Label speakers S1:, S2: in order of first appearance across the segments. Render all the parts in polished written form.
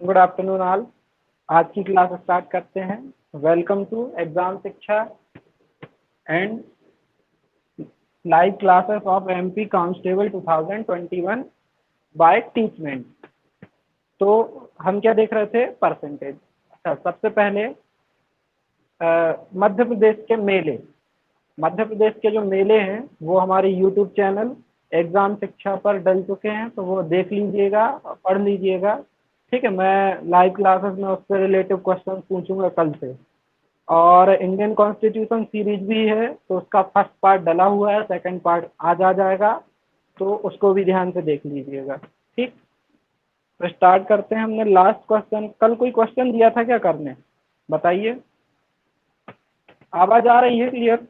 S1: Good afternoon all. आज की class start करते हैं। Welcome to exam Shiksha and live classes of MP constable 2021 by Teachment. तो हम क्या देख रहे थे? परसेंटेज। अच्छा, सबसे पहले मध्य प्रदेश के मेले, मध्य प्रदेश के जो मेले हैं वो हमारे यूट्यूब चैनल एग्जाम शिक्षा पर डल चुके हैं, तो वो देख लीजिएगा, पढ़ लीजिएगा। ठीक है, मैं लाइव क्लासेस में उससे रिलेटिव क्वेश्चन पूछूंगा कल से। और इंडियन कॉन्स्टिट्यूशन सीरीज भी है, तो उसका फर्स्ट पार्ट डला हुआ है, सेकंड पार्ट आज आ जाएगा, तो उसको भी ध्यान से देख लीजिएगा। ठीक, तो स्टार्ट करते हैं। हमने लास्ट क्वेश्चन, कल कोई क्वेश्चन दिया था क्या करने? बताइए। आवाज आ रही है क्लियर?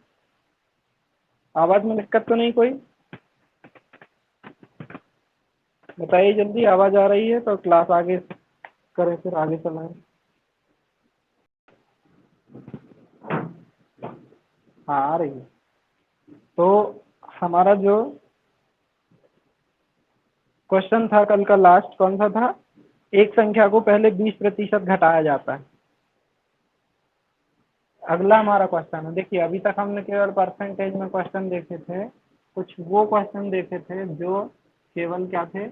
S1: आवाज में दिक्कत तो नहीं कोई? बताइए जल्दी, आवाज आ रही है तो क्लास आगे करें, फिर आगे चलाएं। हाँ, आ रही है। तो हमारा जो क्वेश्चन था कल का लास्ट, कौन सा था? एक संख्या को पहले 20% घटाया जाता है। अगला हमारा क्वेश्चन है, देखिए अभी तक हमने केवल परसेंटेज में क्वेश्चन देखे थे, कुछ वो क्वेश्चन देखे थे जो केवल क्या थे,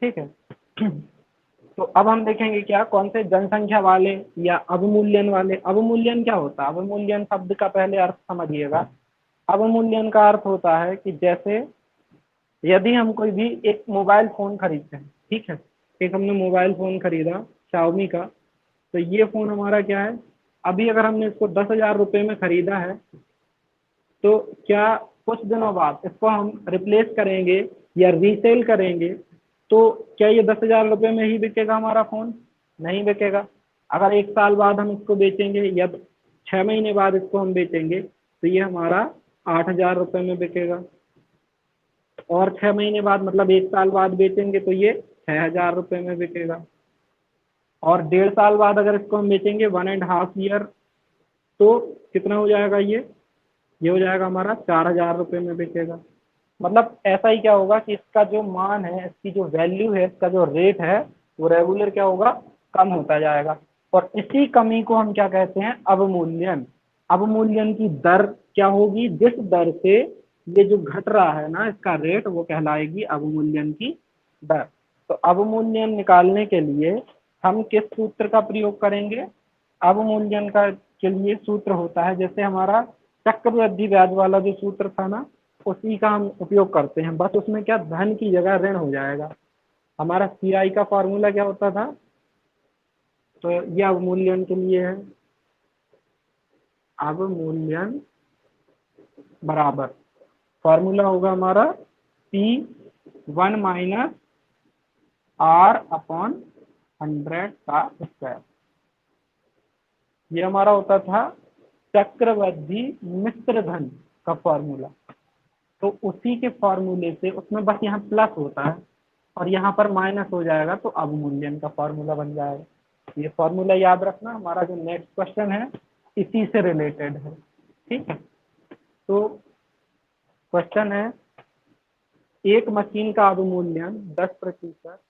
S1: ठीक है। तो अब हम देखेंगे क्या, कौन से जनसंख्या वाले या अवमूल्यन वाले। अवमूल्यन क्या होता है? अवमूल्यन शब्द का पहले अर्थ समझिएगा। अवमूल्यन का अर्थ होता है कि जैसे यदि हम कोई भी एक मोबाइल फोन खरीदते हैं, ठीक है, एक हमने मोबाइल फोन खरीदा शाओमी का, तो ये फोन हमारा क्या है, अभी अगर हमने इसको 10,000 रुपये में खरीदा है, तो क्या कुछ दिनों बाद इसको हम रिप्लेस करेंगे या रीसेल करेंगे, तो क्या ये 10,000 रुपये में ही बिकेगा हमारा फोन? नहीं बिकेगा। अगर एक साल बाद हम इसको बेचेंगे या 6 महीने बाद इसको हम बेचेंगे, तो ये हमारा 8,000 रुपये में बिकेगा। और 6 महीने बाद मतलब एक साल बाद बेचेंगे तो ये 6,000 रुपये में बिकेगा। और 1.5 साल बाद अगर इसको हम बेचेंगे, 1.5 ईयर, तो कितना हो जाएगा ये हो जाएगा हमारा 4,000 रुपये में बिकेगा। मतलब ऐसा ही क्या होगा कि इसका जो मान है, इसकी जो वैल्यू है, इसका जो रेट है, वो रेगुलर क्या होगा, कम होता जाएगा। और इसी कमी को हम क्या कहते हैं? अवमूल्यन। अवमूल्यन की दर क्या होगी? जिस दर से ये जो घट रहा है ना, इसका रेट, वो कहलाएगी अवमूल्यन की दर। तो अवमूल्यन निकालने के लिए हम किस सूत्र का प्रयोग करेंगे? अवमूल्यन का के लिए सूत्र होता है, जैसे हमारा चक्रवृद्धि ब्याज वाला जो सूत्र था ना, उसी का हम उपयोग करते हैं। बस उसमें क्या, धन की जगह ऋण हो जाएगा। हमारा सीआई का फॉर्मूला क्या होता था? तो यह अवमूल्यन के लिए है। अवमूल्यन बराबर फॉर्मूला होगा हमारा P1 - R/100 का स्क्वायर। ये हमारा होता था चक्रवृद्धि मिश्र धन का फॉर्मूला। तो उसी के फॉर्मूले से, उसमें बस यहाँ प्लस होता है और यहाँ पर माइनस हो जाएगा, तो अवमूल्यन का फॉर्मूला बन जाएगा। ये फॉर्मूला याद रखना। हमारा जो नेक्स्ट क्वेश्चन है इसी से रिलेटेड है, ठीक है। तो क्वेश्चन है, एक मशीन का अवमूल्यन 10%,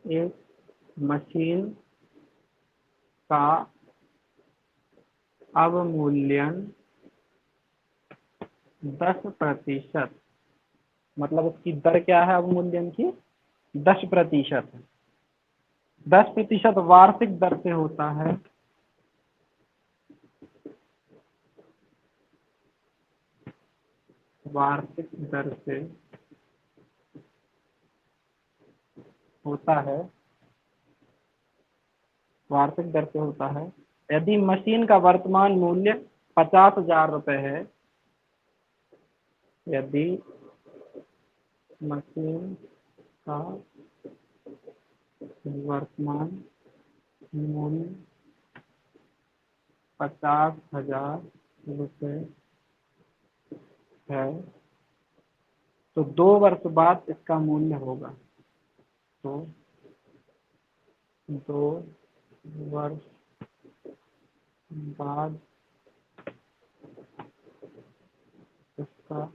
S1: एक मशीन का अवमूल्यन 10%, मतलब उसकी दर क्या है अवमूल्यन की? 10% है। 10% वार्षिक दर से होता है। वार्षिक दर से होता है, वार्षिक दर से होता है। यदि मशीन का वर्तमान मूल्य 50,000 रुपये है, यदि मशीन का वर्तमान मूल्य 50,000 रुपये है, तो 2 वर्ष बाद इसका मूल्य होगा। तो 2 वर्ष बाद का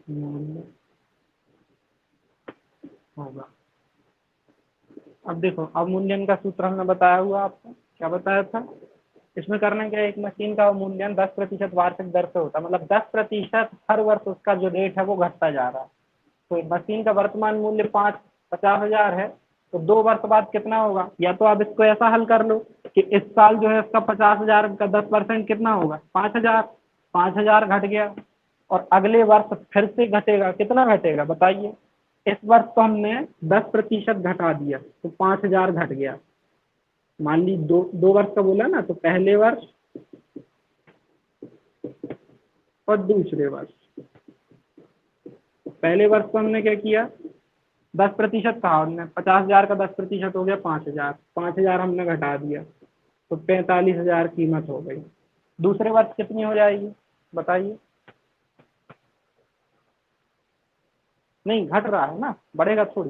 S1: मूल्य होगा। अब देखो, अवमूल्यन का सूत्र हमने बताया हुआ आपको, क्या बताया था? इसमें करना क्या है, एक मशीन का अवमूल्यन 10% वार्षिक दर से होता है, मतलब 10% हर वर्ष उसका जो रेट है वो घटता जा रहा है। तो मशीन का वर्तमान मूल्य 50,000 है, तो 2 वर्ष बाद कितना होगा? या तो आप इसको ऐसा हल कर लो कि इस साल जो है इसका 50,000 का 10% कितना होगा? 5,000। 5,000 घट गया, और अगले वर्ष फिर से घटेगा, कितना घटेगा बताइए? इस वर्ष तो हमने 10% घटा दिया, तो 5,000 घट गया। मान ली दो वर्ष का बोला ना, तो पहले वर्ष और दूसरे वर्ष। पहले वर्ष को हमने क्या किया, 10% कहा हमने, 50,000 का 10% हो गया 5,000। 5,000 हमने घटा दिया, तो 45,000 कीमत हो गई। दूसरे वर्ष कितनी हो जाएगी बताइए? नहीं, घट रहा है ना, बढ़ेगा थोड़ी।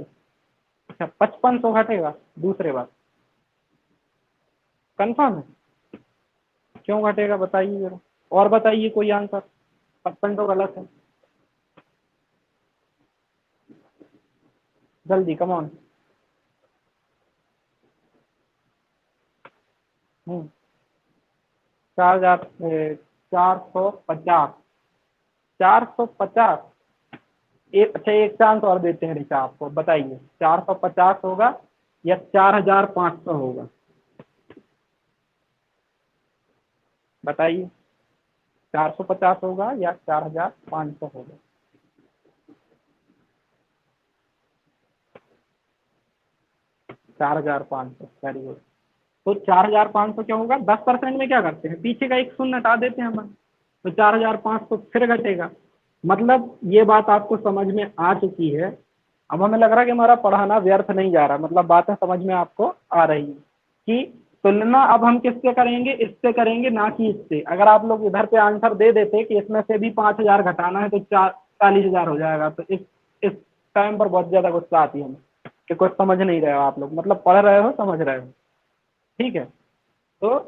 S1: अच्छा, 5500 घटेगा दूसरे वर्ष, कंफर्म है? क्यों घटेगा बताइए जरा, और बताइए कोई आंसर। 55 तो गलत है, जल्दी कम ऑन। 4,000, 450। 450। एक, अच्छा एक चांस और देते हैं ऋचा आपको, बताइए 450 होगा या 4,500 होगा? बताइए, 450 होगा या 4,500 होगा? 4,500, वेरी गुड। तो 4,500 क्या होगा? 10% में क्या करते हैं, पीछे का एक शून्य हटा देते हैं हम, तो 4,500 फिर घटेगा। मतलब ये बात आपको समझ में आ चुकी है। अब हमें लग रहा है कि हमारा पढ़ाना व्यर्थ नहीं जा रहा, मतलब बातें समझ में आपको आ रही है कि तुलना अब हम किससे करेंगे, इससे करेंगे, ना कि इससे। अगर आप लोग इधर पे आंसर दे देते कि इसमें से भी 5,000 घटाना है तो 40,000 हो जाएगा, तो इस टाइम पर बहुत ज्यादा गुस्सा आती है हमें कि कुछ समझ नहीं रहे हो आप लोग, मतलब पढ़ रहे हो, समझ रहे हो। ठीक है, तो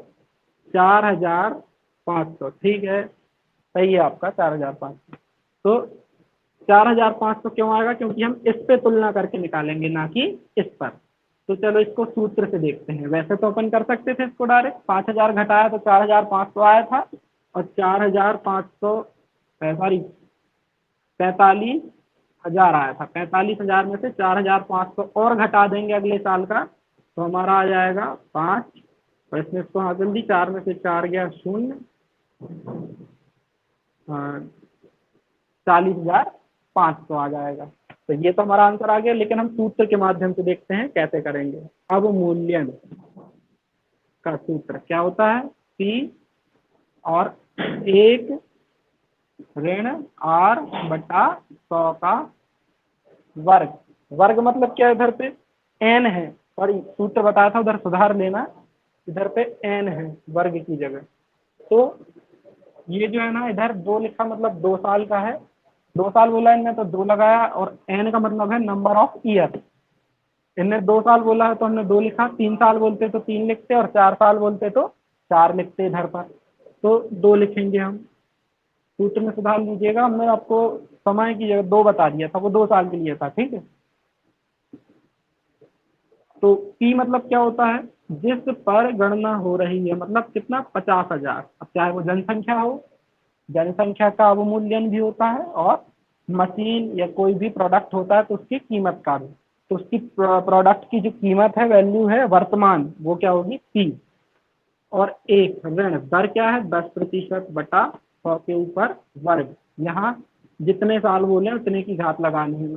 S1: 4,500, ठीक है, सही है आपका 4,500। तो 4,500 क्यों आएगा? क्योंकि हम इस पे तुलना करके निकालेंगे, ना कि इस पर। तो चलो इसको सूत्र से देखते हैं। वैसे तो अपन कर सकते थे इसको डायरेक्ट, 5,000 घटाया तो 4,500 आया था, और 4,500, सॉरी, 45,000 आया था। 45,000 में से 4,500 और घटा देंगे अगले साल का, तो हमारा आ जाएगा 5। और इसमें इसको हाँ जल्दी, 4 में से 4 गया शून्य, 40,500 आ जाएगा। तो ये तो हमारा आंसर आ गया, लेकिन हम सूत्र के माध्यम से देखते हैं कैसे करेंगे। अवमूल्यन का सूत्र क्या होता है? P और 1 ऋण R बटा 100 का वर्ग। वर्ग मतलब क्या है, इधर पे n है, सॉरी सूत्र बताया था उधर सुधार लेना, इधर पे n है वर्ग की जगह। तो ये जो है ना, इधर 2 लिखा, मतलब 2 साल का है, 2 साल बोला इनने तो 2 लगाया, और n का मतलब है नंबर ऑफ ईयर। इनने 2 साल बोला है तो हमने 2 लिखा, 3 साल बोलते तो 3 लिखते, और 4 साल बोलते तो 4 लिखते इधर पर, तो 2 लिखेंगे हम। सूत्र में सुधार लीजिएगा, हमने आपको समय की जगह 2 बता दिया था, वो 2 साल के लिए था, ठीक है। तो P मतलब क्या होता है, जिस पर गणना हो रही है, मतलब कितना, 50,000। अब चाहे वो जनसंख्या हो, जनसंख्या का अवमूल्यन भी होता है, और मशीन या कोई भी प्रोडक्ट होता है तो उसकी कीमत का भी। तो उसकी प्रोडक्ट की जो कीमत है, वैल्यू है वर्तमान, वो क्या होगी, P। और एक ऋण दर क्या है, 10% बटा 100 के ऊपर वर्ग। यहाँ जितने साल बोले उतने की घात लगानी है।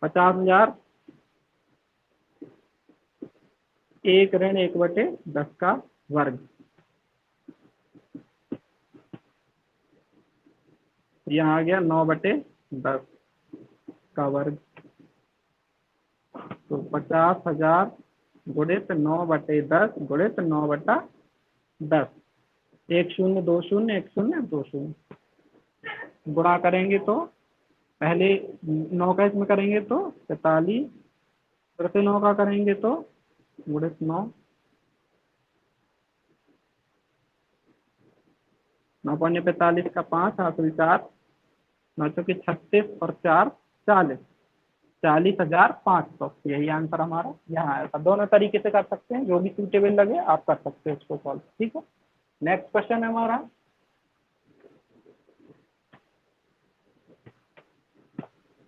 S1: 50,000, 1 ऋण 1/10 का वर्ग। यहाँ आ गया 9/10 का वर्ग। तो 50,000 गुणित 9/10 गुणित 9/10। एक शून्य, 2 शून्य, 1 शून्य, 2 शून्य, गुणा करेंगे तो पहले 9 का इसमें करेंगे तो 45, फिर से 9 का करेंगे तो गुणित 9, 9 × 45 का 5, 8×4 9 चौके 36 और 4 40, 40,500। यही आंसर हमारा यहाँ आया था। दोनों तरीके से कर सकते हैं, जो भी सूटेबल लगे आप कर सकते हैं उसको सॉल्व। ठीक है, नेक्स्ट क्वेश्चन है हमारा,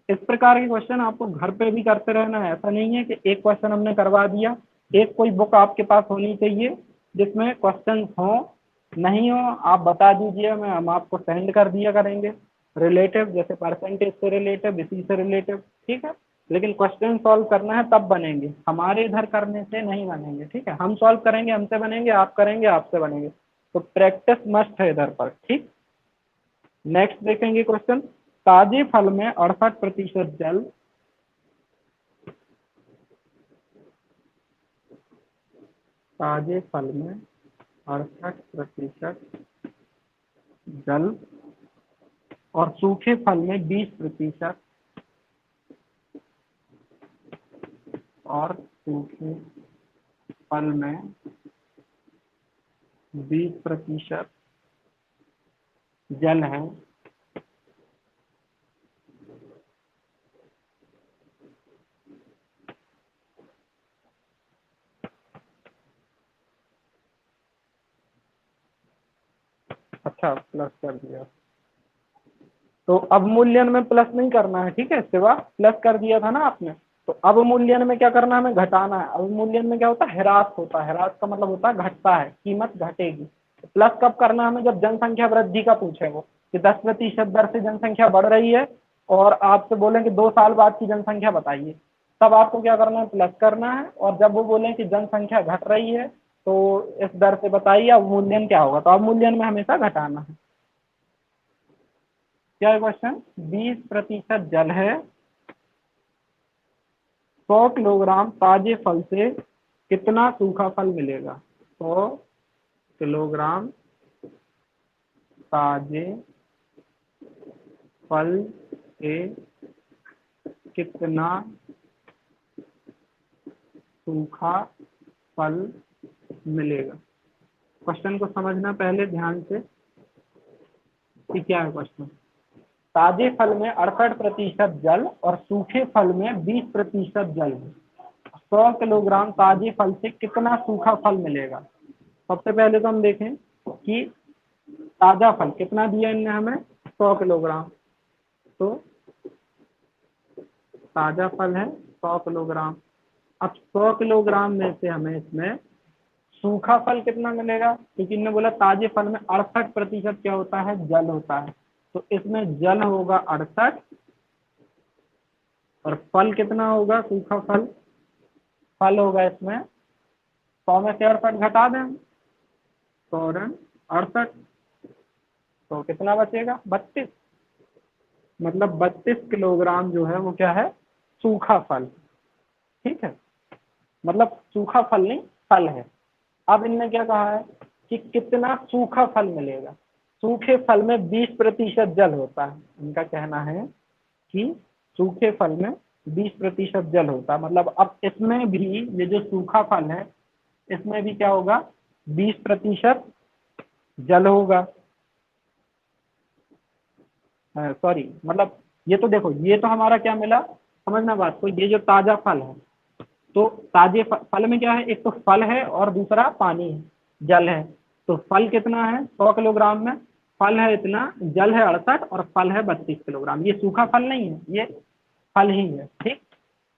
S1: इस प्रकार के क्वेश्चन आपको घर पे भी करते रहना है। ऐसा नहीं है कि एक क्वेश्चन हमने करवा दिया, एक कोई बुक आपके पास होनी चाहिए जिसमें क्वेश्चन हो, नहीं हो आप बता दीजिए, हम आपको सेंड कर दिया करेंगे। रिलेटिव जैसे परसेंटेज से रिलेटिव, इसी से रिलेटिव, ठीक है। लेकिन क्वेश्चन सॉल्व करना है तब बनेंगे, हमारे इधर करने से नहीं बनेंगे। ठीक है, हम सॉल्व करेंगे हमसे बनेंगे, आप करेंगे आपसे बनेंगे। तो प्रैक्टिस मस्ट है इधर पर। ठीक, नेक्स्ट देखेंगे क्वेश्चन, ताजे फल में 68% जल, ताजे फल में 68% जल और सूखे फल में 20%, और सूखे फल में 20% जल है। अच्छा, प्लस कर दिया, तो अवमूल्यन में प्लस नहीं करना है। ठीक है, सिवा प्लस कर दिया था ना आपने, तो अवमूल्यन में क्या करना है, हमें घटाना है। अवमूल्यन में क्या होता है, ह्रास होता है। ह्रास का मतलब होता है घटता है, कीमत घटेगी। तो प्लस कब करना है हमें, जब जनसंख्या वृद्धि का पूछे वो, कि 10% दर से जनसंख्या बढ़ रही है और आपसे बोले कि 2 साल बाद की जनसंख्या बताइए, तब आपको क्या करना है, प्लस करना है। और जब वो बोले कि जनसंख्या घट रही है तो इस दर से बताइए अवमूल्यन क्या होगा, तो अवमूल्यन में हमेशा घटाना है। क्या है क्वेश्चन, 20% जल है, 100 किलोग्राम ताजे फल से कितना सूखा फल मिलेगा। 100 किलोग्राम ताजे फल से कितना सूखा फल मिलेगा। क्वेश्चन को समझना पहले ध्यान से कि क्या है क्वेश्चन। ताजे फल में 68% जल और सूखे फल में 20% जल है। 100 किलोग्राम ताजे फल से कितना सूखा फल मिलेगा। सबसे पहले तो हम देखें कि ताजा फल कितना दिया इनने हमें, 100 किलोग्राम। तो ताजा फल है 100 किलोग्राम। अब 100 किलोग्राम में से हमें इसमें सूखा फल कितना मिलेगा, क्योंकि इन्होंने बोला ताजे फल में 68% क्या होता है, जल होता है। तो इसमें जल होगा 68, और फल कितना होगा, सूखा फल, फल होगा इसमें 100 में से 68 घटा दें, 100 तो कितना बचेगा, 32। मतलब 32 किलोग्राम जो है वो क्या है, सूखा फल। ठीक है, मतलब सूखा फल नहीं, फल है। अब इनने क्या कहा है कि कितना सूखा फल मिलेगा। सूखे फल में 20% जल होता है। इनका कहना है कि सूखे फल में 20% जल होता है। मतलब अब इसमें भी ये जो सूखा फल है इसमें भी क्या होगा, 20% जल होगा। सॉरी, मतलब ये तो देखो, ये तो हमारा क्या मिला, समझना बात को, ये जो ताजा फल है, तो ताजे फल में क्या है, एक तो फल है और दूसरा पानी है, जल है। तो फल कितना है 100 किलोग्राम में, फल है इतना, जल है 68 और फल है 32 किलोग्राम। ये सूखा फल नहीं है, ये फल ही है। ठीक,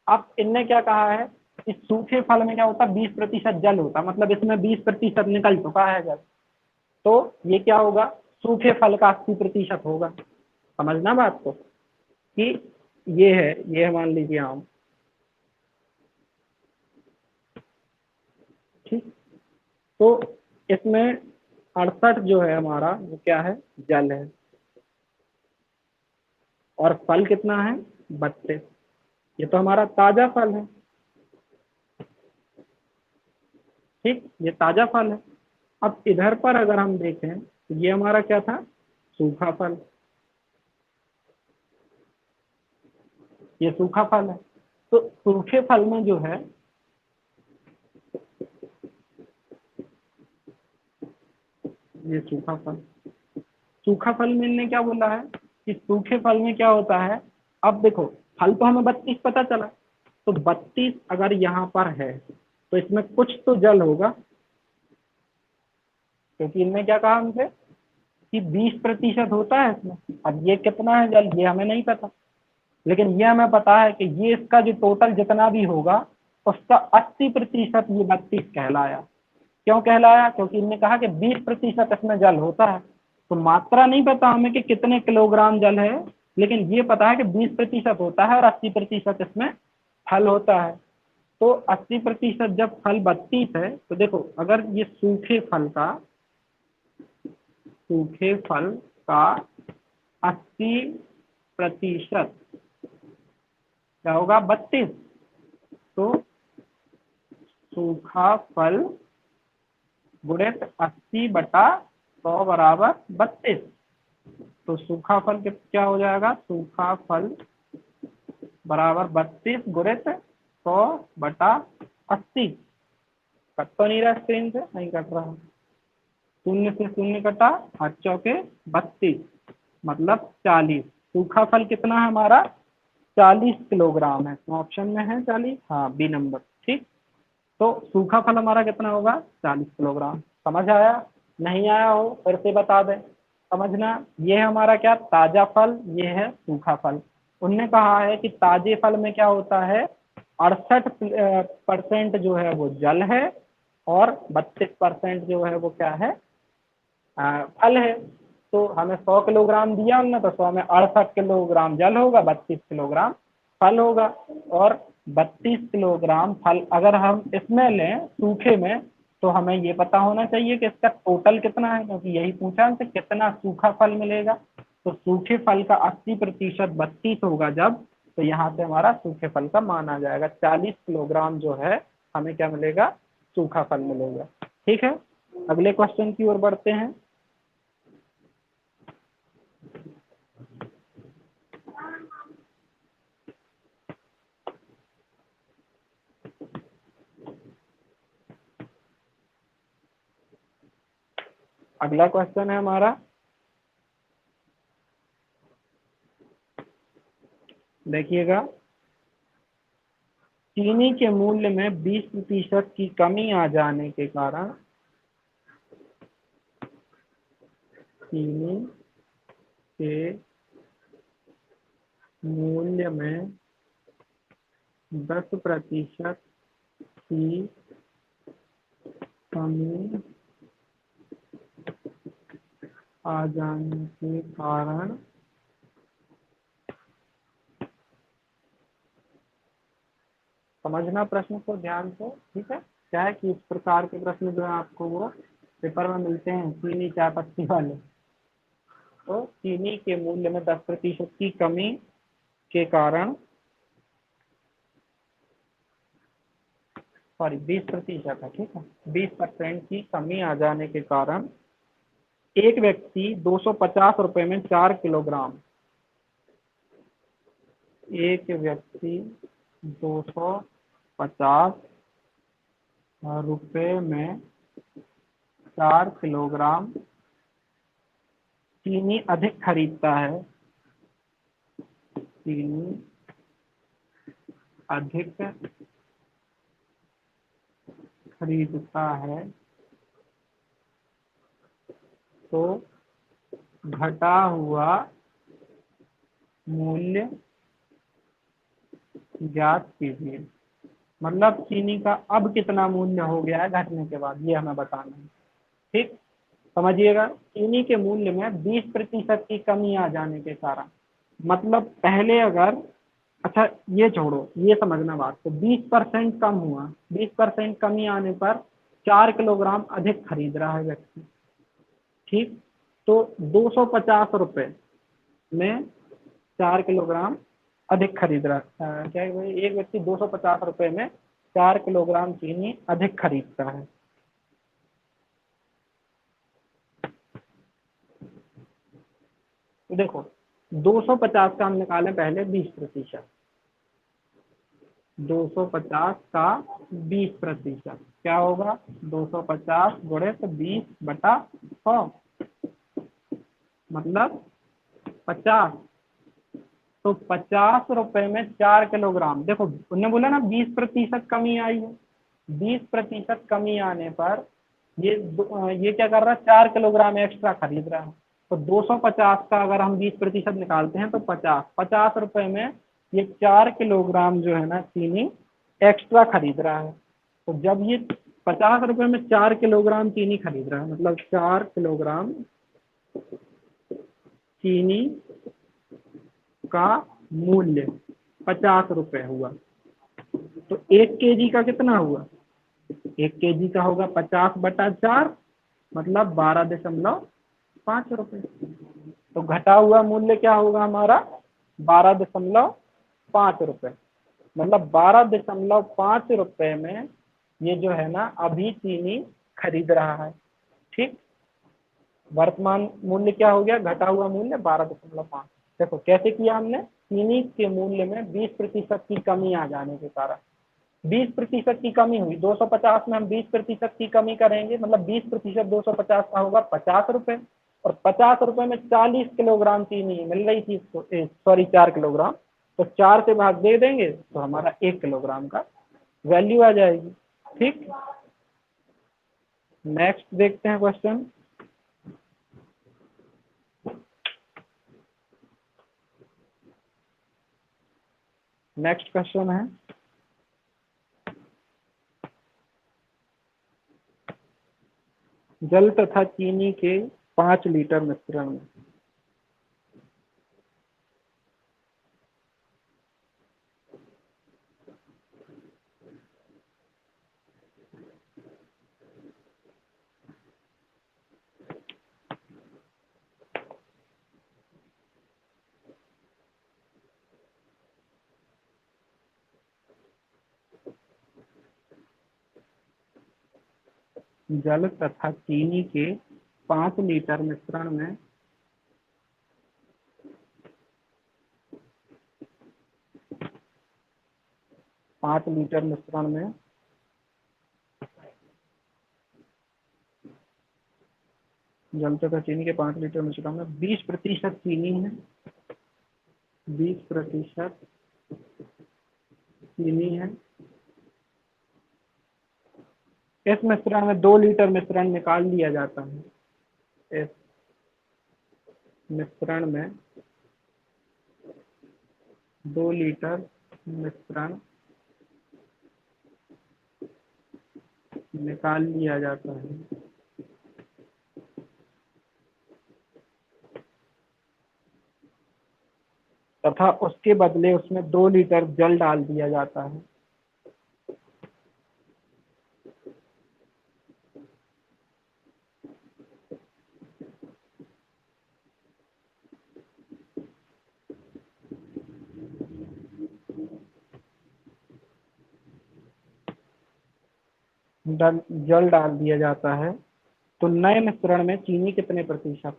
S1: अब इनने क्या कहा है, इस सूखे फल में क्या होता है, 20% जल होता है। मतलब इसमें 20% निकल चुका है जल, तो ये क्या होगा, सूखे फल का 80% होगा। समझना बात को, कि ये है, ये मान लीजिए आम। ठीक, तो इसमें 68 जो है हमारा वो क्या है, जल है, और फल कितना है, 32। ये तो हमारा ताजा फल है। ठीक, ये ताजा फल है। अब इधर पर अगर हम देखें तो ये हमारा क्या था, सूखा फल, ये सूखा फल है। तो सूखे फल में जो है, ये सूखा फल, सूखा फल में इनने क्या बोला है कि सूखे फल में क्या होता है। अब देखो फल तो हमें 32 पता चला, तो 32 अगर यहाँ पर है तो इसमें कुछ तो जल होगा, क्योंकि इनने क्या कहा हमसे कि 20% होता है इसमें। अब ये कितना है जल ये हमें नहीं पता, लेकिन ये हमें पता है कि ये इसका जो टोटल जितना भी होगा उसका 80% ये 32 कहलाया। क्यों कहलाया? क्योंकि इन्होंने कहा कि 20% इसमें जल होता है। तो मात्रा नहीं पता हमें कि कितने किलोग्राम जल है, लेकिन ये पता है कि 20% होता है और 80% इसमें फल होता है। तो 80% जब फल 32 है तो देखो अगर ये सूखे फल का 80% क्या होगा 32। तो सूखा फल गुणित 80/100 बराबर 32। तो सूखा फल क्या हो जाएगा, सूखा फल बराबर 32 गुणित 100/80। कट तो नहीं रहा स्क्रीन से, नहीं कट रहा। शून्य से शून्य कटा, 8 चौके 32 मतलब 40। सूखा फल कितना है हमारा 40 किलोग्राम है। ऑप्शन में है 40, हाँ बी नंबर ठीक। तो सूखा फल हमारा कितना होगा 40 किलोग्राम। समझ आया? नहीं आया हो फिर से बता दें। समझना, ये है हमारा क्या ताजा फल, ये है सूखा फल। उनने कहा है कि ताजे फल में क्या होता है 68% जो है वो जल है और 32% जो है वो क्या है फल है। तो हमें 100 किलोग्राम दिया उन्होंने, तो 100 में 68 किलोग्राम जल होगा, 32 किलोग्राम फल होगा। और 32 किलोग्राम फल अगर हम इसमें लें सूखे में, तो हमें ये पता होना चाहिए कि इसका टोटल कितना है, क्योंकि यही पूछा हमसे कितना सूखा फल मिलेगा। तो सूखे फल का 80% 32 होगा जब, तो यहाँ से हमारा सूखे फल का मान आ जाएगा 40 किलोग्राम जो है हमें क्या मिलेगा सूखा फल मिलेगा। ठीक है, अगले क्वेश्चन की ओर बढ़ते हैं। अगला क्वेश्चन है हमारा, देखिएगा, चीनी के मूल्य में 20% की कमी आ जाने के कारण चीनी के मूल्य में 10% की कमी आ जाने के कारण समझना प्रश्न को ध्यान से। ठीक है, क्या है कि इस प्रकार के प्रश्न जो है आपको वो पेपर में मिलते हैं चीनी चाय पत्ती वाले। तो चीनी के मूल्य में 10% की कमी के कारण, सॉरी 20% है, ठीक है, 20% की कमी आ जाने के कारण एक व्यक्ति 250 रुपए में 4 किलोग्राम, एक व्यक्ति 250 रुपए में 4 किलोग्राम चीनी अधिक खरीदता है, चीनी अधिक खरीदता है, तो घटा हुआ मूल्य ज्ञात कीजिए। मतलब चीनी का अब कितना मूल्य हो गया है घटने के बाद, ये हमें बताना है। ठीक, समझिएगा, चीनी के मूल्य में 20% की कमी आ जाने के कारण, मतलब पहले अगर, अच्छा ये छोड़ो, ये समझना बात, तो 20% कम हुआ, 20% कमी आने पर 4 किलोग्राम अधिक खरीद रहा है व्यक्ति। ठीक, तो 250 रुपए में 4 किलोग्राम अधिक खरीद रहा है, क्या है भाई, एक व्यक्ति 250 रुपए में 4 किलोग्राम चीनी अधिक खरीदता है। तो देखो 250 का हम निकालें पहले 20%, 250 का 20% क्या होगा 250 गुणित 20/100। मतलब 50। तो 50 रुपए में 4 किलोग्राम, देखो उन्होंने बोला ना 20% कमी आई है, 20% कमी आने पर ये क्या कर रहा है, 4 किलोग्राम एक्स्ट्रा खरीद रहा है। तो 250 का अगर हम 20% निकालते हैं तो 50 रुपए में ये 4 किलोग्राम जो है ना चीनी एक्स्ट्रा खरीद रहा है। तो जब ये 50 रुपए में 4 किलोग्राम चीनी खरीद रहा है, मतलब 4 किलोग्राम चीनी का मूल्य 50 रुपए हुआ, तो 1 केजी का कितना हुआ, 1 केजी का होगा 50/4, मतलब 12.5 रुपए। तो घटा हुआ मूल्य क्या होगा हमारा, 12.5 रुपए। मतलब 12.5 रुपए में ये जो है ना अभी चीनी खरीद रहा है। ठीक, वर्तमान मूल्य क्या हो गया, घटा हुआ मूल्य 12.5। देखो कैसे किया हमने, चीनी के मूल्य में 20% की कमी आ जाने के कारण, 20% की कमी हुई, 250 में हम 20% की कमी करेंगे, मतलब 20% 250 का होगा 50 रुपए, और 50 रुपए में 40 किलोग्राम चीनी मिल रही थी, सॉरी 4 किलोग्राम, तो 4 से भाग दे देंगे तो हमारा 1 किलोग्राम का वैल्यू आ जाएगी। ठीक, नेक्स्ट देखते हैं क्वेश्चन। नेक्स्ट क्वेश्चन है, जल तथा चीनी के 5 लीटर मिश्रण में जल तथा चीनी के 5 लीटर मिश्रण में 5 लीटर मिश्रण में जल तथा चीनी के 5 लीटर मिश्रण में 20% चीनी है, 20% चीनी है। इस मिश्रण में 2 लीटर मिश्रण निकाल लिया जाता है। इस मिश्रण में 2 लीटर मिश्रण निकाल लिया जाता है, तथा उसके बदले उसमें 2 लीटर जल डाल दिया जाता है। जल डाल दिया जाता है, तो नए मिश्रण में चीनी कितने प्रतिशत,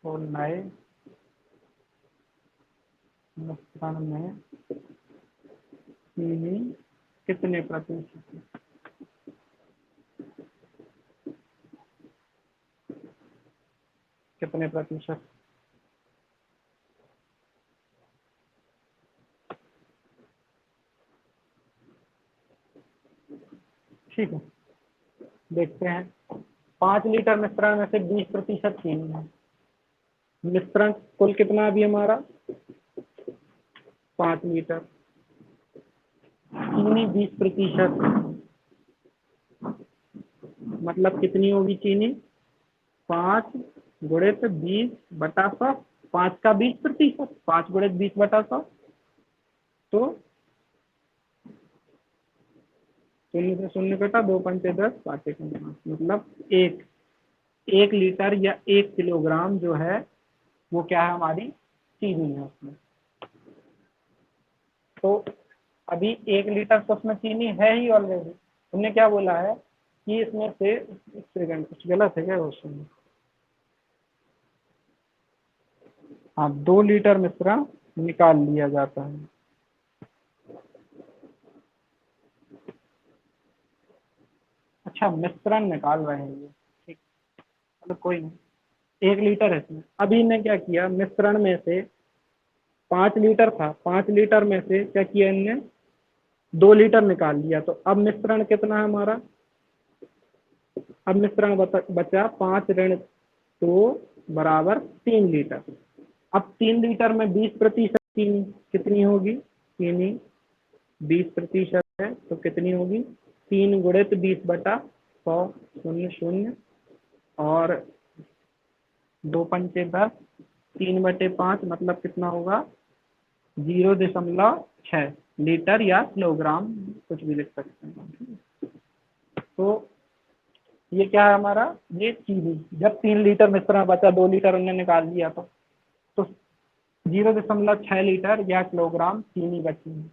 S1: तो नए मिश्रण में चीनी कितने प्रतिशत, कितने प्रतिशत। ठीक है, देखते हैं। 5 लीटर मिश्रण में से 20% चीनी है, मिश्रण कुल कितना अभी हमारा 5 लीटर, चीनी 20%, मतलब कितनी होगी चीनी, 5 × 20/100, 5 का 20%, 5 × 20/100, तो 0 से 0 कटा, 2 × 5 = 10, 5 × 5 मतलब 1 लीटर या 1 किलोग्राम जो है वो क्या है, हमारी चीनी है उसमें। तो अभी 1 लीटर तो उसमें चीनी है ही ऑलरेडी, तुमने क्या बोला है कि इसमें से, एक सेकंड कुछ गलत है क्या क्वेश्चन, हाँ 2 लीटर मिश्रण निकाल लिया जाता है। अच्छा, मिश्रण निकाल रहे हैं ये, ठीक, तो कोई नहीं, 1 लीटर है इसमें। अभी इन्हें क्या किया, मिश्रण में से 5 लीटर था, 5 लीटर में से क्या किया इनने, 2 लीटर निकाल लिया। तो अब मिश्रण कितना है हमारा, अब मिश्रण बचा 5 ऋण 2 बराबर 3 लीटर। अब 3 लीटर में 20% चीनी कितनी होगी, चीनी 20% है तो कितनी होगी, 3 गुणित 20/100, 0 और 2 पंचे 10, 3/5 मतलब कितना होगा 0.6 लीटर या किलोग्राम, कुछ भी लिख सकते हैं। तो ये क्या है हमारा, ये चीनी, जब 3 लीटर मिश्रण बचा, 2 लीटर उन्होंने निकाल लिया तो 0.6 लीटर या किलोग्राम चीनी बची है।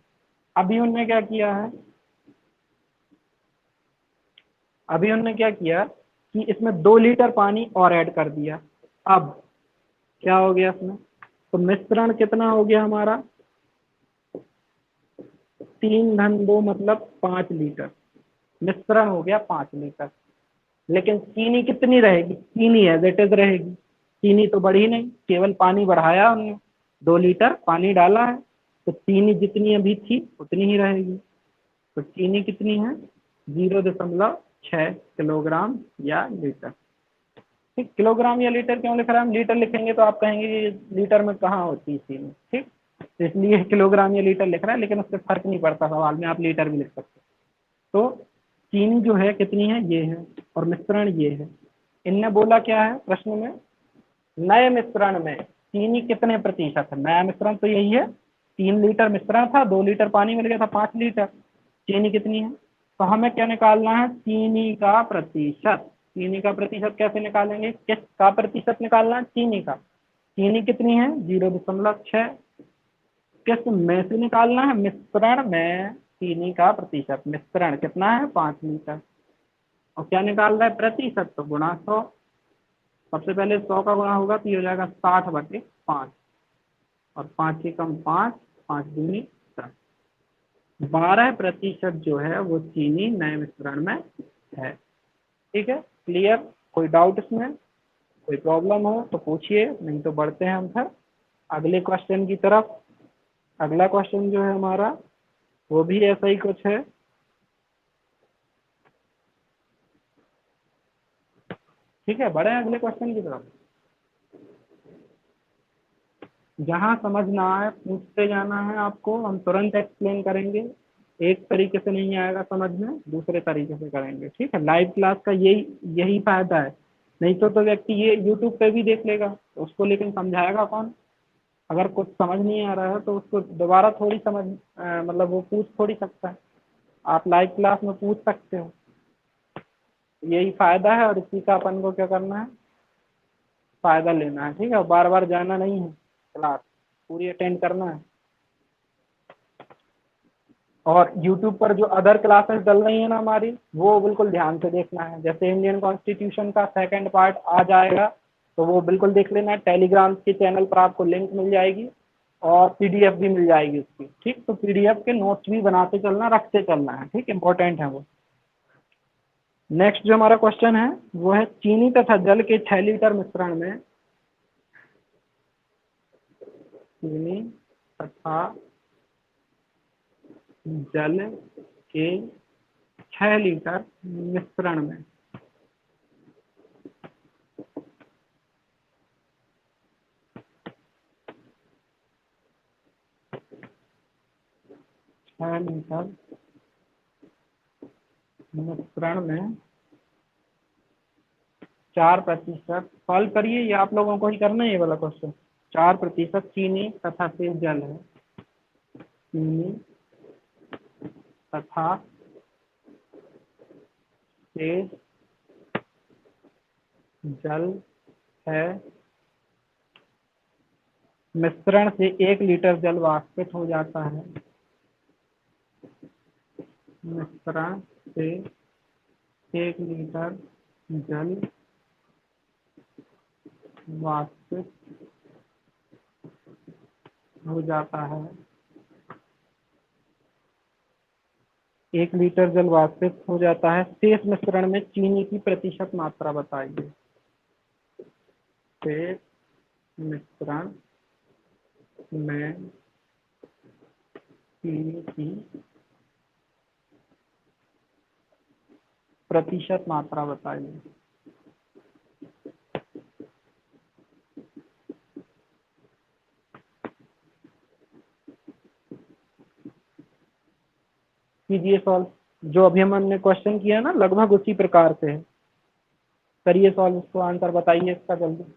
S1: अभी उन्होंने क्या किया है, अभी उन्होंने क्या किया कि इसमें 2 लीटर पानी और ऐड कर दिया। अब क्या हो गया इसमें, तो मिश्रण कितना हो गया हमारा, 3 - 2 मतलब 5 लीटर, मिश्रण हो गया 5 लीटर। लेकिन चीनी कितनी रहेगी, चीनी एज इट इज रहेगी, चीनी तो बढ़ी नहीं, केवल पानी बढ़ाया हमने, 2 लीटर पानी डाला है, तो चीनी जितनी अभी थी उतनी ही रहेगी। तो चीनी कितनी है, 0.6 किलोग्राम या लीटर। ठीक, किलोग्राम या लीटर क्यों लिख रहा है, हम लीटर लिखेंगे तो आप कहेंगे ये लीटर में कहाँ होती है चीनी, ठीक, तो इसलिए किलोग्राम या लीटर लिख रहा है, लेकिन उससे फर्क नहीं पड़ता, सवाल में आप लीटर भी लिख सकते। तो चीनी जो है कितनी है, ये है, और मिश्रण ये है। इनने बोला क्या है प्रश्न में, नए मिश्रण में चीनी कितने प्रतिशत है, नया मिश्रण तो यही है, 3 लीटर मिश्रण था, 2 लीटर पानी मिल गया था, 5 लीटर, चीनी कितनी है, तो हमें क्या निकालना है, चीनी का प्रतिशत। चीनी का प्रतिशत कैसे निकालेंगे, किसका प्रतिशत निकालना है, चीनी का। चीनी कितनी है 0.6, किस में से निकालना है, मिश्रण में चीनी का प्रतिशत, मिश्रण कितना है 5 लीटर, और क्या निकाल रहा है प्रतिशत, तो गुणा 100। सबसे पहले 100 का गुणा होगा तो ये हो जाएगा 60/5, और 5 से कम 5, 5 दूनी 10, 12% जो है वो चीनी नए मिश्रण में है। ठीक है, क्लियर, कोई डाउट इसमें, कोई प्रॉब्लम हो तो पूछिए, नहीं तो बढ़ते हैं हम फिर अगले क्वेश्चन की तरफ। अगला क्वेश्चन जो है हमारा वो भी ऐसा ही कुछ है। ठीक है, बढ़े अगले क्वेश्चन की तरफ। जहाँ समझ ना आए पूछते जाना है आपको, हम तुरंत एक्सप्लेन करेंगे, एक तरीके से नहीं आएगा समझ में दूसरे तरीके से करेंगे। ठीक है, लाइव क्लास का यही यही फायदा है, नहीं तो व्यक्ति ये यूट्यूब पे भी देख लेगा तो उसको लेकिन समझाएगा कौन, अगर कुछ समझ नहीं आ रहा है तो उसको दोबारा थोड़ी समझ मतलब वो पूछ थोड़ी सकता है, आप लाइव क्लास में पूछ सकते हो, यही फायदा है, और इसी का अपन को क्या करना है, फायदा लेना है। ठीक है, बार बार जाना नहीं है, क्लास पूरी अटेंड करना है। और YouTube पर जो अदर क्लासेस चल रही है ना हमारी, वो बिल्कुल ध्यान से देखना है। जैसे इंडियन कॉन्स्टिट्यूशन का सेकंड पार्ट आ जाएगा तो वो बिल्कुल देख लेना है, टेलीग्राम के चैनल पर आपको लिंक मिल जाएगी और PDF भी मिल जाएगी उसकी। ठीक, तो PDF के नोट्स भी बनाते चलना, रखते चलना है। ठीक, इंपॉर्टेंट है वो। नेक्स्ट जो हमारा क्वेश्चन है वो है, चीनी तथा जल के 6 लीटर मिश्रण में चीनी तथा जल के 6 लीटर मिश्रण में 6 लीटर मिश्रण में 4% सॉल्व करिए, ये आप लोगों को ही करना है ये वाला क्वेश्चन। 4% चीनी तथा शेष जल है, चीनी तथा शेष जल है, मिश्रण से 1 लीटर जल वाष्पित हो जाता है, मिश्रण से 1 लीटर जल वाष्पित हो जाता है, 1 लीटर जल वाष्पित हो जाता है, शेष मिश्रण में चीनी की प्रतिशत मात्रा बताइए। से मिश्रण में चीनी की प्रतिशत मात्रा बताइए। कीजिए सॉल्व, जो अभी हमने क्वेश्चन किया ना लगभग उसी प्रकार से है। करिए सॉल्व, इसको आंसर बताइए इसका जल्दी।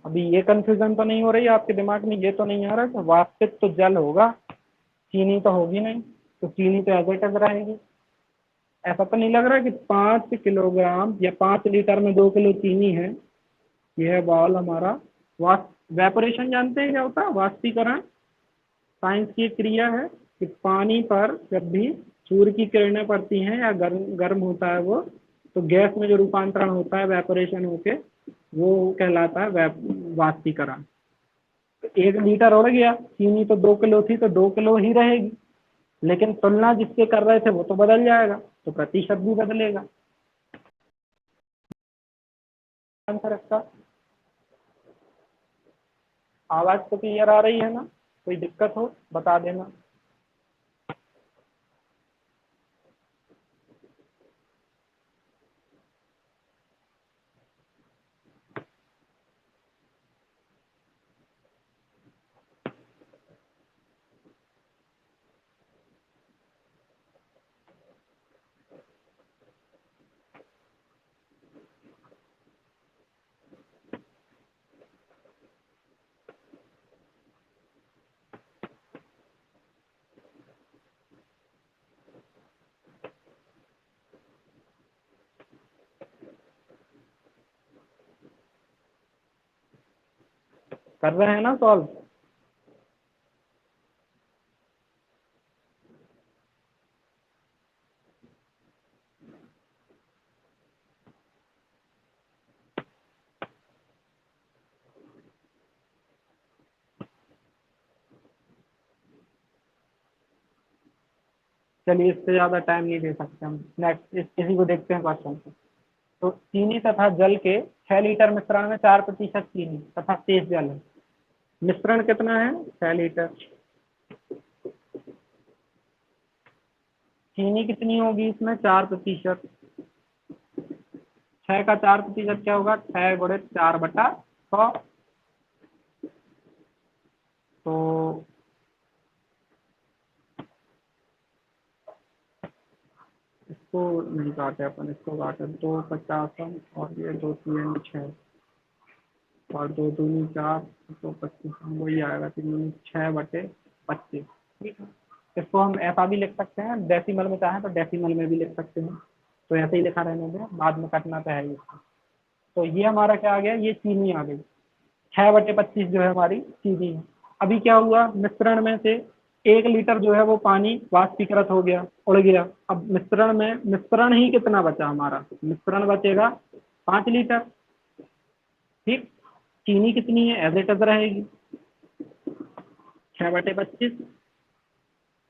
S1: अभी ये कंफ्यूजन तो नहीं हो रही आपके दिमाग में, ये तो नहीं आ रहा कि वाष्पित तो जल होगा, चीनी तो होगी नहीं, तो चीनी तो एज इट इज रहेगी। ऐसा तो नहीं लग रहा कि 5 किलोग्राम या 5 लीटर में 2 किलो चीनी है। यह बॉल हमारा वाष्प, वेपोरेशन जानते हैं क्या होता है? वाष्पीकरण साइंस की एक क्रिया है कि पानी पर जब भी सूर्य की किरणें पड़ती हैं या गर्म गर्म होता है वो, तो गैस में जो रूपांतरण होता है वेपोरेशन होके, वो कहलाता है वाष्पीकरण। तो 1 लीटर उड़ गया, चीनी तो 2 किलो थी तो 2 किलो ही रहेगी, लेकिन तुलना जिससे कर रहे थे वो तो बदल जाएगा, तो प्रतिशत भी बदलेगा। आंसर इसका। आवाज तो क्लियर आ रही है ना? कोई दिक्कत हो बता देना। कर रहे हैं ना सॉल्व? चलिए इससे ज्यादा टाइम नहीं दे सकते हम, नेक्स्ट इसी को देखते हैं क्वेश्चन को। तो चीनी तथा जल के 6 लीटर मिश्रण में 4% चीनी तथा शेष जल है। मिश्रण कितना है? 6 लीटर। चीनी कितनी होगी इसमें? 4%। 6 का 4% क्या होगा? 6 × 4/100। तो इसको नहीं काटे अपन, इसको काटे 2 50 और ये 2 3 6 और 2 दूनी 4, तो 25 वही आएगा, 6/25। ठीक है, इसको हम ऐसा भी लिख सकते हैं, डेसिमल में चाहें तो डेसिमल में भी लिख सकते हैं, तो ऐसे ही लिखा रहने दें, बाद में कटना तो है ही इसको। तो ये हमारा क्या आ गया? ये चीनी आ गई। 6/25 जो है हमारी चीनी है। अभी क्या हुआ? मिश्रण में से 1 लीटर जो है वो पानी वाष्पीकृत हो गया, उड़ गया। अब मिश्रण में मिश्रण ही कितना बचा हमारा? मिश्रण बचेगा 5 लीटर। ठीक, चीनी कितनी है? एज इट इज रहेगी 6/25।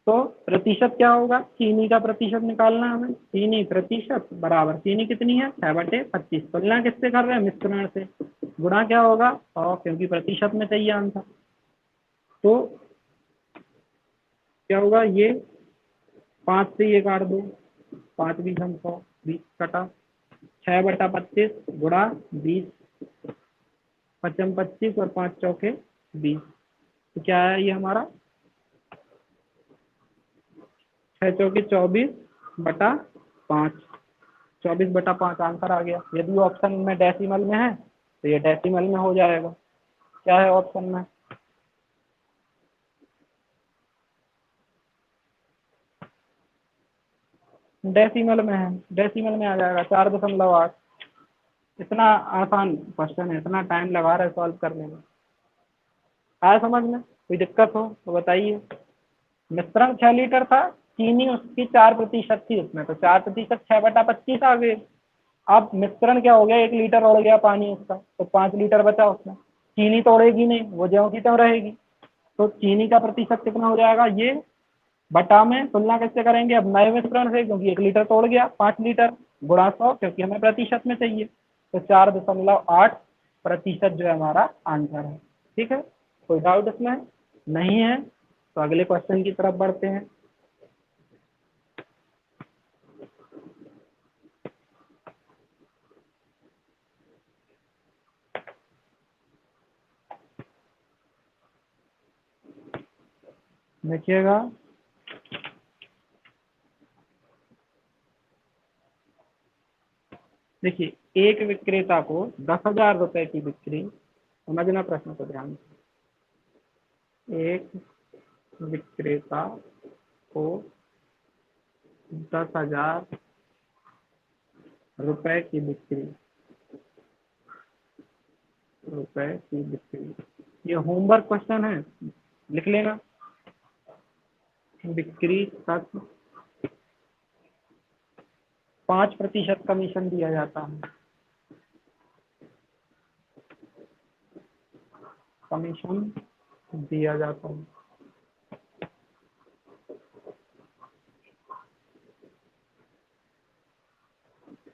S1: तो प्रतिशत क्या होगा? चीनी का प्रतिशत निकालना है हमें। चीनी प्रतिशत बराबर, चीनी कितनी है? 6/25। तुलना किससे कर रहे हैं? मिश्रण से। गुणा क्या होगा? 100, क्योंकि प्रतिशत में चाहिए आंसर। तो क्या होगा? ये 5 से ये काट दो, 5×20 20 कटा। 6/25 गुणा 20, 5×5 और 5×4 20। तो क्या है ये हमारा? 6×4 = 24/5। 24/5 आंसर आ गया। यदि ऑप्शन में डेसिमल में है तो ये डेसिमल में हो जाएगा। क्या है ऑप्शन में? डेसिमल में है, डेसिमल में आ जाएगा 4.8। इतना आसान क्वेश्चन है, इतना टाइम लगा रहे सॉल्व करने में। आया समझ में? कोई दिक्कत हो तो बताइए। मिश्रण 6 लीटर था, चीनी उसकी 4% थी उसमें, तो 4%, 6/25 आ गए। अब मिश्रण क्या हो गया, 1 लीटर उड़ गया पानी उसका, तो 5 लीटर बचा उसमें। चीनी तो उड़ेगी नहीं, वो ज्यों की त्यों रहेगी। तो चीनी का प्रतिशत कितना हो जाएगा, ये बटा में तुलना कैसे करेंगे अब नए मिश्रण से, क्योंकि 1 लीटर तो उड़ गया, 5 लीटर गुणा 100, क्योंकि हमें प्रतिशत में चाहिए। तो 4.8% जो है हमारा आंसर है। ठीक है, कोई डाउट इसमें नहीं है? तो अगले क्वेश्चन की तरफ बढ़ते हैं। देखिएगा, देखिए एक विक्रेता को 10,000 रुपए की बिक्री, समझना प्रश्न को ध्यान से। एक विक्रेता को 10,000 रुपए की बिक्री, ये होमवर्क क्वेश्चन है, लिख लेना। बिक्री तक 5% कमीशन दिया जाता है। कमीशन दिया जाता है।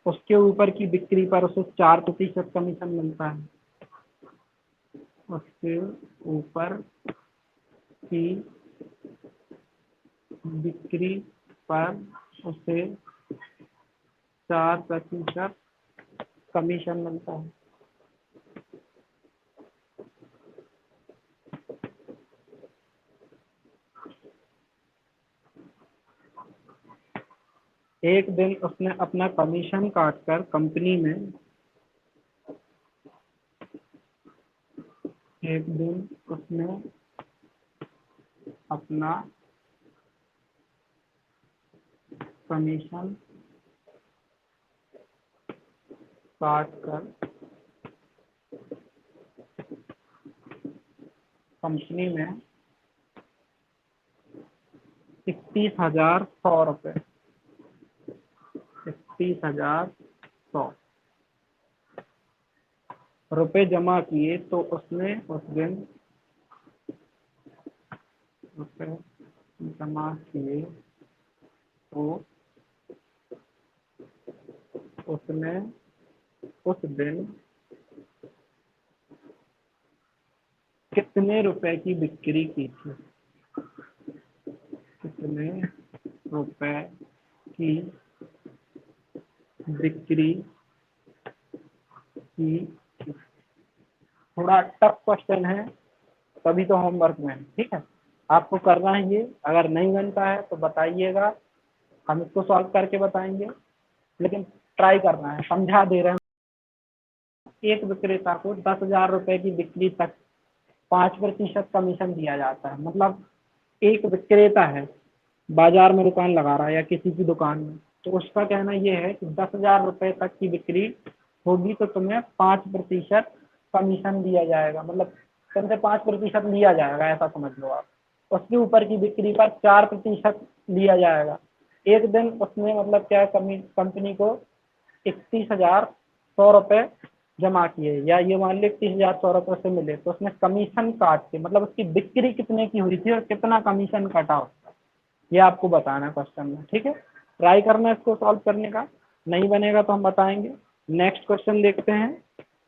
S1: उसके ऊपर की बिक्री पर उसे 4% कमीशन मिलता है। उसके ऊपर की बिक्री पर उसे 4% कमीशन मिलता है। एक दिन उसने अपना कमीशन काटकर कंपनी में, एक दिन उसने अपना कमीशन काटकर कंपनी में 31,100 रुपए, 31,100 रुपए जमा किए, तो उसने उस दिन रुपए जमा किए तो उसने उस दिन कितने रुपए की बिक्री की थी? कितने रुपए की बिक्री की? थोड़ा टफ क्वेश्चन है, तभी तो होमवर्क में है, ठीक है। आपको करना है ये, अगर नहीं बनता है तो बताइएगा, हम इसको सॉल्व करके बताएंगे, लेकिन ट्राई करना है, समझा दे रहे हैं। एक विक्रेता को 10,000 रुपए की बिक्री तक 5% कमीशन दिया जाता है। मतलब एक विक्रेता है, बाजार में दुकान लगा रहा है या किसी की दुकान में, तो उसका कहना यह है कि 10,000 रुपए तक की बिक्री होगी तो तुम्हें 5% कमीशन दिया जाएगा। मतलब तुमसे 5% लिया जाएगा, ऐसा समझ लो आप। उसके ऊपर की बिक्री पर 4% लिया जाएगा। एक दिन उसने मतलब क्या, कंपनी को 31,100 रुपए जमा किए, या ये मान लो 31,100 रुपए से मिले, तो उसने कमीशन काट के, मतलब उसकी बिक्री कितने की हुई थी और कितना कमीशन कटा उसका, ये आपको बताना है क्वेश्चन में। ठीक है, ट्राई करना है इसको सॉल्व करने का, नहीं बनेगा तो हम बताएंगे। नेक्स्ट क्वेश्चन देखते हैं।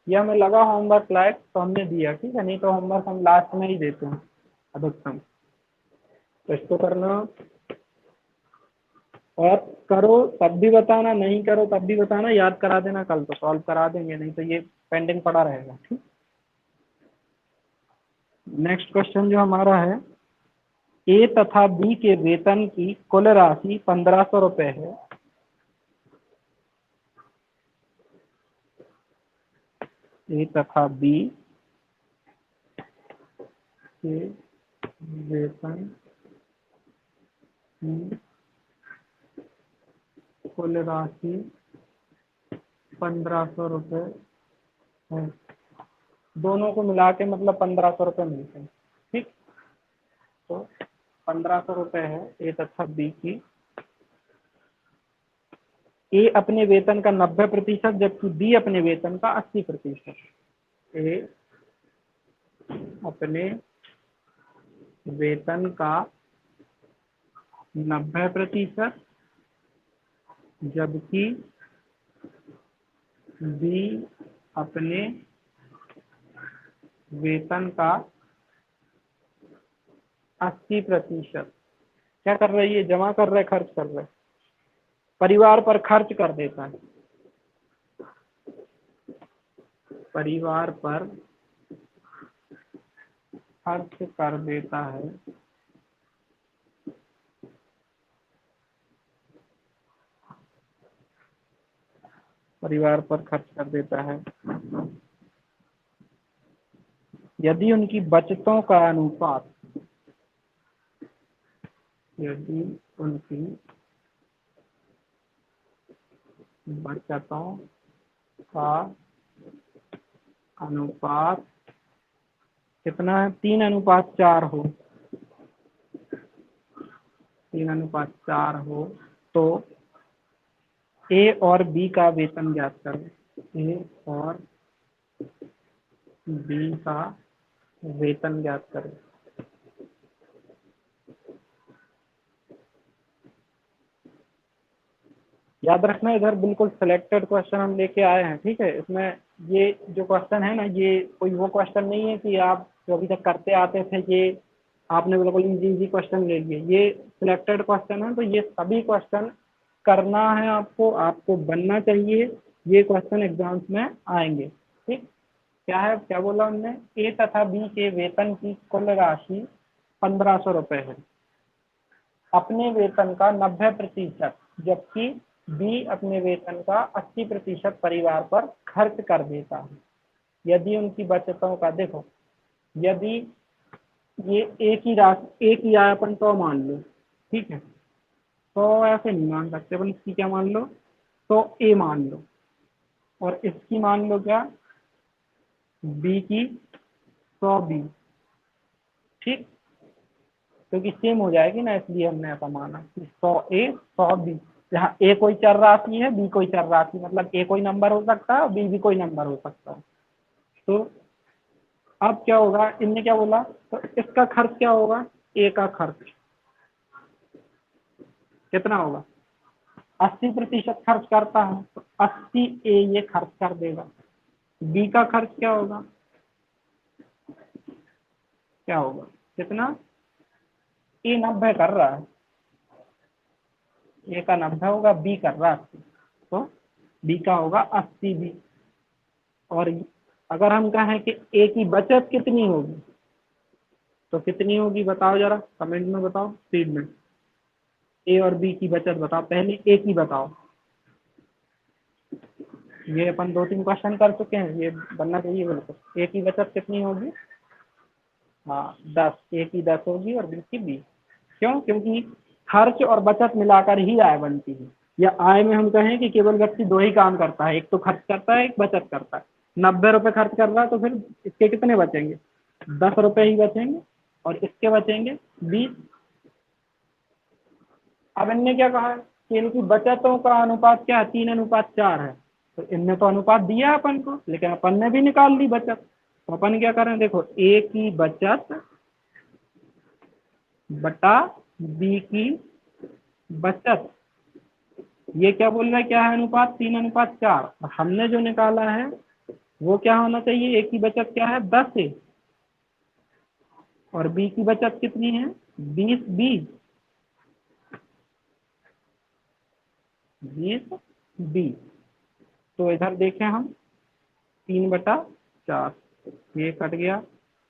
S1: ये हमें लगा होमवर्क लायक तो हमने दिया, ठीक है, नहीं तो होमवर्क हम लास्ट में ही देते हैं अधिकतम। तो इसको करना, और करो तब भी बताना, नहीं करो तब भी बताना, याद करा देना, कल तो सॉल्व करा देंगे, नहीं तो ये पेंडिंग पड़ा रहेगा। ठीक, नेक्स्ट क्वेश्चन जो हमारा है, ए तथा बी के वेतन की कुल राशि 1,500 रुपए है। ए तथा बी के वेतन की कुल राशि 1,500 रुपए हम्म, दोनों को मिला के मतलब 1500 रुपये मिलते हैं। ठीक, तो 1500 रुपये है ए तथा बी की। ए अपने वेतन का 90% जबकि बी अपने वेतन का 80%। ए अपने वेतन का 90% जबकि बी अपने वेतन का 80%। क्या कर रही है, जमा कर रहे, खर्च कर रहे, परिवार पर खर्च कर देता है, परिवार पर खर्च कर देता है। परिवार पर खर्च कर देता है यदि उनकी बचतों का अनुपात, यदि उनकी बचतों का अनुपात कितना है, 3:4 हो, 3:4 हो, तो ए और बी का वेतन ज्ञात करें। ए और बी का वेतन ज्ञात करें। याद रखना इधर बिल्कुल सिलेक्टेड क्वेश्चन हम लेके आए हैं, ठीक है। इसमें ये जो क्वेश्चन है ना, ये कोई वो क्वेश्चन नहीं है कि आप जो अभी तक करते आते थे ये आपने बिल्कुल इजी इजी क्वेश्चन ले लिए। ये सिलेक्टेड क्वेश्चन है, तो ये सभी क्वेश्चन करना है आपको, आपको बनना चाहिए। ये क्वेश्चन एग्जाम्स में आएंगे, ठीक। क्या है, क्या बोला हमने, ए तथा बी के वेतन की कुल राशि 1500 रुपये है, अपने वेतन का 90%, जबकि बी अपने वेतन का 80% परिवार पर खर्च कर देता है। यदि उनकी बचतों का, देखो यदि ये एक ही राशि, एक ही आया अपन तो मान लो, ठीक है, तो ऐसे नहीं मान सकते अपन, इसकी क्या मान लो, तो ए मान लो, और इसकी मान लो क्या, बी की 100 बी, ठीक, क्योंकि सेम हो जाएगी ना, इसलिए हमने ऐसा माना कि 100 ए 100 बी। जहाँ ए कोई चर राशि है, बी कोई चर राशि, मतलब ए कोई नंबर हो सकता है और बी भी कोई नंबर हो सकता है। तो अब क्या होगा, इनने क्या बोला, तो इसका खर्च क्या होगा, ए का खर्च कितना होगा, 80% खर्च करता है, तो 80 ए ये खर्च कर देगा। बी का खर्च क्या होगा, क्या होगा, कितना, ए 90 कर रहा है, ए का 90 होगा, बी कर रहा है 80, तो बी का होगा 80 बी। और अगर हम कहें कि ए की बचत कितनी होगी, तो कितनी होगी बताओ जरा, कमेंट में बताओ, स्पीड में। ए और बी की बचत बताओ, पहले ए की बताओ। ये अपन 2-3 क्वेश्चन कर चुके हैं, ये बनना चाहिए बिल्कुल। ए की बचत कितनी होगी, हाँ 10, ए की 10 होगी और बी की 20। क्यों, क्योंकि खर्च और बचत मिलाकर ही आय बनती है। या आय में हम कहें कि केवल व्यक्ति दो ही काम करता है, एक तो खर्च करता है, एक बचत करता है। 90 रुपए खर्च कर रहा है, तो फिर इसके कितने बचेंगे, 10 रुपए ही बचेंगे, और इसके बचेंगे 20। अब इनने क्या कहा है कि इनकी बचतों का अनुपात क्या है, 3:4 है। तो इनने तो अनुपात दिया है अपन को, लेकिन अपन ने भी निकाल ली बचत। तो अपन क्या करें, देखो ए की बचत बटा बी की बचत, ये क्या बोल रहा है, क्या है अनुपात, 3:4। और हमने जो निकाला है वो क्या होना चाहिए, ए की बचत क्या है, 10 है, और बी की बचत कितनी है, 20 बी, 20 बी। तो इधर देखें हम 3/4, ये कट गया,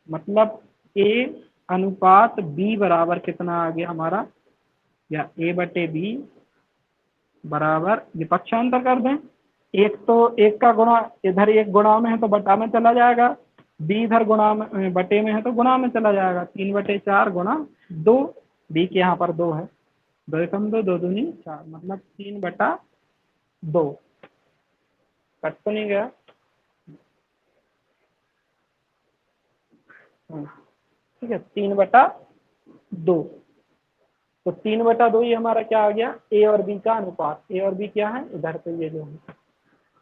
S1: मतलब ए अनुपात बी बराबर कितना आ गया हमारा, या ए बटे बी बराबर, ये पक्षांतर कर दें, एक तो एक का गुणा, इधर एक गुणा में है तो बटा में चला जाएगा, बी इधर गुणा में बटे में है तो गुणा में चला जाएगा, 3/4 गुणा 2, बी के यहाँ पर 2 है, 2 एकम 2, 2 दूनी 4, मतलब 3/2। कट तो नहीं गया, ठीक है, 3/2। तो 3/2 ये हमारा क्या आ गया, ए और बी का अनुपात। ए और बी क्या है, इधर पे ये जो है।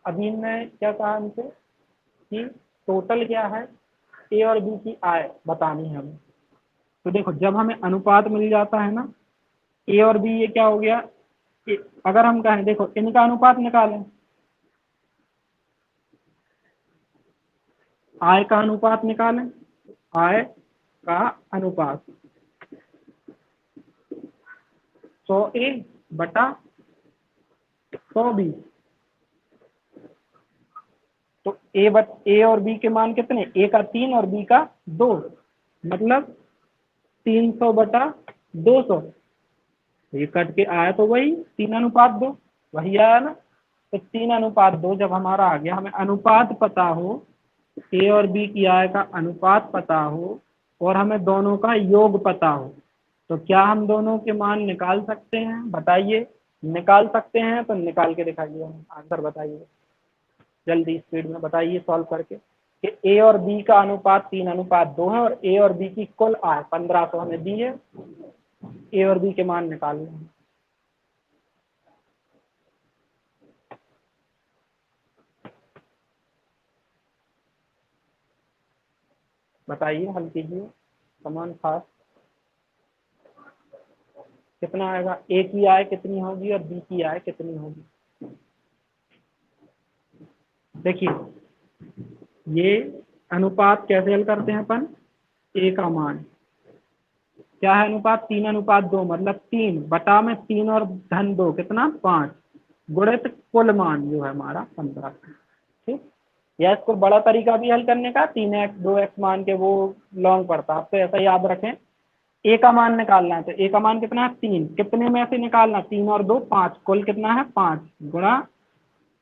S1: अभी मैं क्या कहा हमसे कि टोटल क्या है, ए और बी की आय बतानी है हमें। तो देखो जब हमें अनुपात मिल जाता है ना, ए और बी ये क्या हो गया, अगर हम कहें देखो इनका अनुपात निकालें, आय का अनुपात निकालें, आय का अनुपात 100A बटा 100B। तो ए और बी के मान कितने, ए का 3 और बी का 2, मतलब 300/200। ये कट के आया तो वही 3:2, वही आया ना। तो 3:2 जब हमारा आ गया, हमें अनुपात पता हो, ए और बी की आय का अनुपात पता हो और हमें दोनों का योग पता हो, तो क्या हम दोनों के मान निकाल सकते हैं, बताइए। निकाल सकते हैं तो निकाल के दिखाइए, आंसर बताइए जल्दी स्पीड में बताइए सॉल्व करके कि ए और बी का अनुपात 3:2 है और ए और बी की कुल आय 1500 हमें दी है, ए और बी के मान निकालने हैं। बताइए, हल कीजिए, समान खास कितना आएगा, ए की आय कितनी होगी और बी की आय कितनी होगी। देखिए ये अनुपात कैसे हल करते हैं अपन, ए का मान क्या है, अनुपात 3:2, मतलब 3 बटा में 3 और धन 2 कितना 5, गुणित कुल मान जो है हमारा 15। ठीक, या इसको बड़ा तरीका भी हल करने का, 3x 2x मान के वो लॉन्ग पड़ता, आपको ऐसा याद रखें। ए का मान निकालना है तो ए का मान कितना है 3, कितने में से निकालना, 3 और 2 5, कुल कितना है 5 गुणा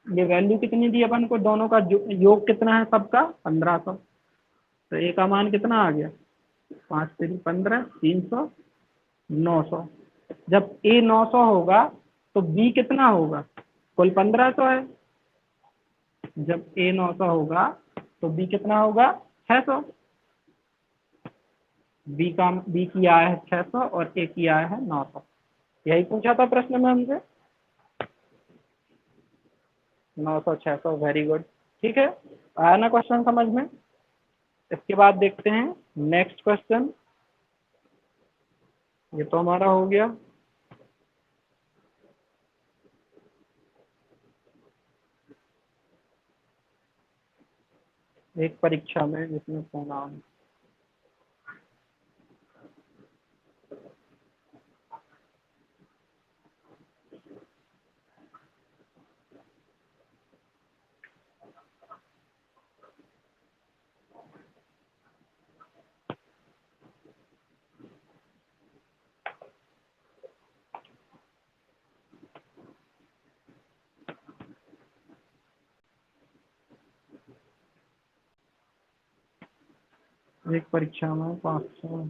S1: ये वैल्यू कितनी दी अपन को, दोनों का योग कितना है सबका 1500। तो ए का मान कितना आ गया, 5 3 15, 300, 900। जब ए 900 होगा तो बी कितना होगा, कुल 1500 है। जब ए 900 होगा तो बी कितना होगा 600। बी की आय है 600 और ए की आय है 900। यही पूछा था प्रश्न में हमसे, 900 600, वेरी गुड। ठीक है, आया ना क्वेश्चन समझ में। इसके बाद देखते हैं नेक्स्ट क्वेश्चन। ये तो हमारा हो गया। एक परीक्षा में जिसमें पूर्णांक, एक परीक्षा में 500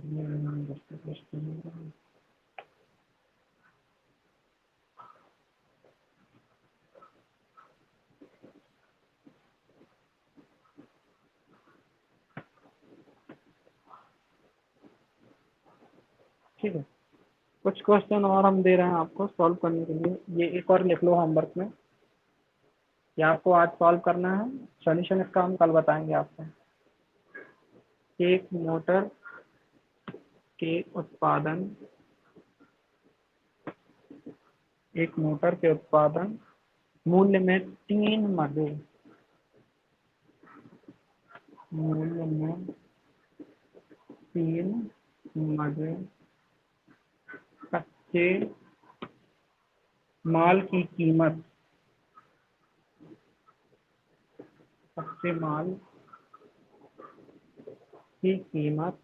S1: ठीक है, कुछ क्वेश्चन और हम दे रहे हैं आपको सॉल्व करने के लिए। ये एक और लिख लो होमवर्क में, ये आपको आज सॉल्व करना है, सॉल्यूशन इसका हम कल बताएंगे आपको। एक मोटर के उत्पादन, एक मोटर के उत्पादन मूल्य में 3 मदे, मूल्य में 3 मदे कच्चे माल की कीमत, कच्चे माल की कीमत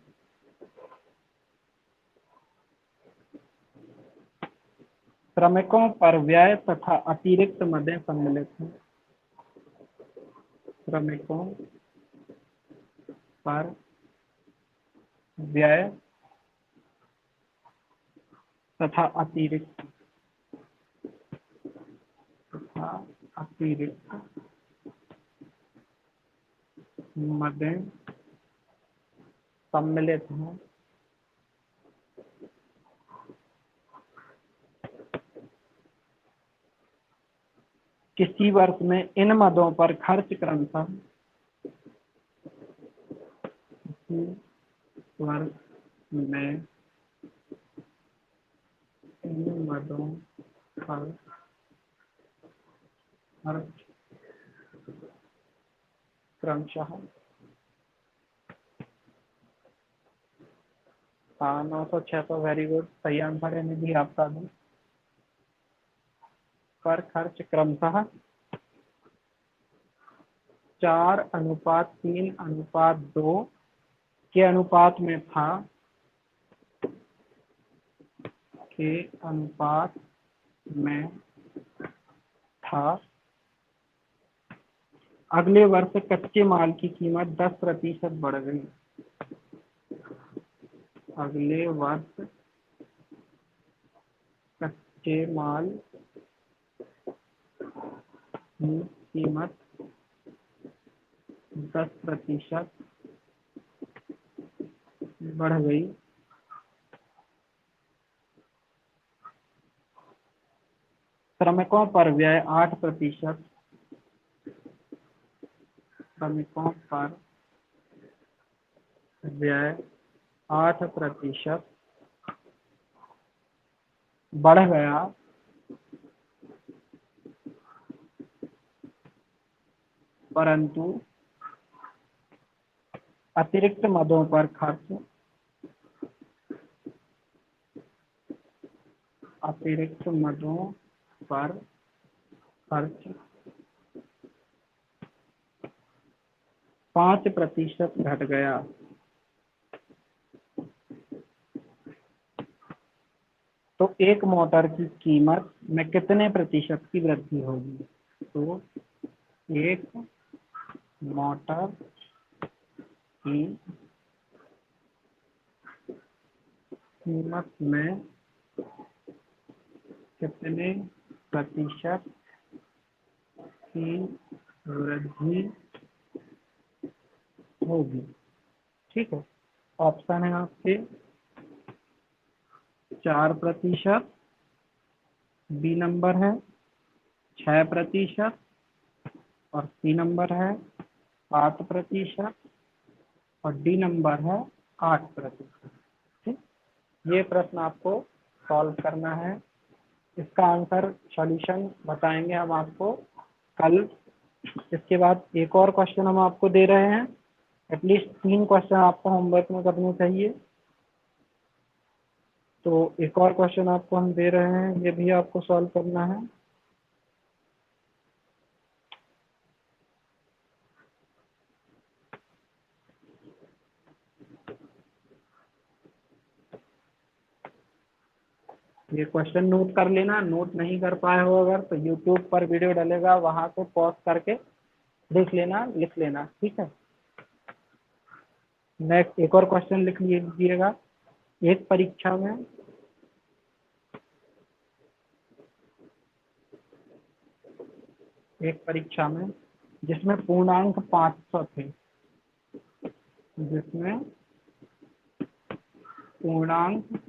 S1: श्रमिकों पर व्यय तथा अतिरिक्त मदें सम्मिलित हैं। श्रमिकों पर व्यय तथा अतिरिक्त मदें सम्मिलित हैं। किसी वर्ष में इन मदों पर खर्च क्रमशः, किसी वर्ष में इन मदों पर खर्च क्रमशः, हाँ 906 तो वेरी गुड, सही आंसर है निधि आपका भी। पर खर्च क्रमशः 4:3:2 के अनुपात में था, के अनुपात में था। अगले वर्ष कच्चे माल की कीमत 10% बढ़ गई। अगले वर्ष कच्चे माल की कीमत 10% बढ़ गई। श्रमिकों पर व्यय 8%, श्रमिकों पर व्यय 8% बढ़ गया। परंतु अतिरिक्त मदों पर खर्च, अतिरिक्त मदों पर खर्च 5% घट गया। तो एक मोटर की कीमत में कितने प्रतिशत की वृद्धि होगी? तो एक मोटर की कीमत में कितने प्रतिशत की वृद्धि होगी? ठीक है, ऑप्शन है आपके 4%, बी नंबर है 6% और सी नंबर है 7% और डी नंबर है 8%। ठीक, ये प्रश्न आपको सॉल्व करना है। इसका आंसर सॉल्यूशन बताएंगे हम आपको कल। इसके बाद एक और क्वेश्चन हम आपको दे रहे हैं, एटलीस्ट 3 क्वेश्चन आपको होमवर्क में करने चाहिए। तो एक और क्वेश्चन आपको हम दे रहे हैं, ये भी आपको सॉल्व करना है। ये क्वेश्चन नोट कर लेना, नोट नहीं कर पाए हो अगर तो यूट्यूब पर वीडियो डलेगा, वहां से पॉज करके देख लेना, लिख लेना। ठीक है, नेक्स्ट एक और क्वेश्चन लिख लीजिएगा। एक परीक्षा में जिसमें पूर्णांक 500 थे, जिसमें पूर्णांक